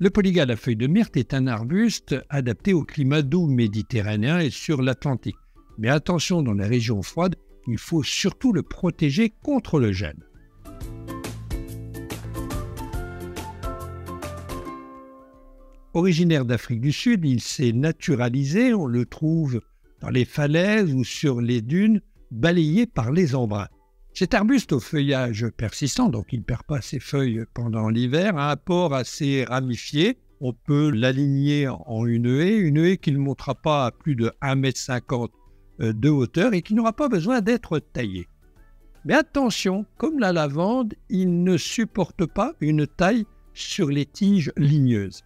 Le polygale à feuilles de myrte est un arbuste adapté au climat doux méditerranéen et sur l'Atlantique. Mais attention, dans les régions froides, il faut surtout le protéger contre le gel. Originaire d'Afrique du Sud, il s'est naturalisé, on le trouve dans les falaises ou sur les dunes, balayé par les embruns. Cet arbuste au feuillage persistant, donc il ne perd pas ses feuilles pendant l'hiver, a un port assez ramifié. On peut l'aligner en une haie qui ne montera pas à plus de 1,50 m de hauteur et qui n'aura pas besoin d'être taillée. Mais attention, comme la lavande, il ne supporte pas une taille sur les tiges ligneuses.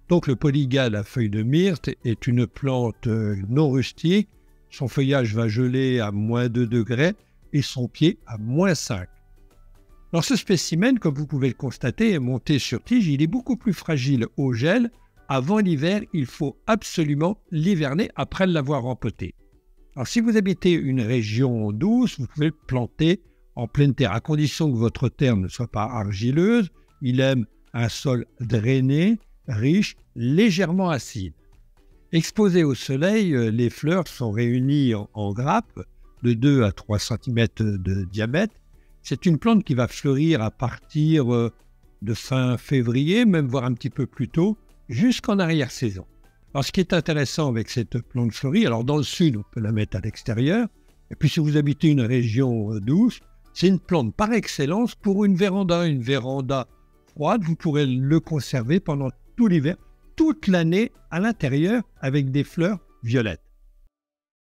Donc le polygale à feuilles de myrte est une plante non rustique. Son feuillage va geler à -2 degrés et son pied à -5. Alors ce spécimen, comme vous pouvez le constater, est monté sur tige. Il est beaucoup plus fragile au gel. Avant l'hiver, il faut absolument l'hiverner après l'avoir rempoté. Alors si vous habitez une région douce, vous pouvez le planter en pleine terre, à condition que votre terre ne soit pas argileuse. Il aime un sol drainé, riche, légèrement acide. Exposées au soleil, les fleurs sont réunies en grappes de 2 à 3 cm de diamètre. C'est une plante qui va fleurir à partir de fin février, même voire un petit peu plus tôt, jusqu'en arrière-saison. Alors ce qui est intéressant avec cette plante fleurie, alors dans le sud, on peut la mettre à l'extérieur, et puis si vous habitez une région douce, c'est une plante par excellence pour une véranda froide. Vous pourrez le conserver pendant tout l'hiver, toute l'année à l'intérieur avec des fleurs violettes.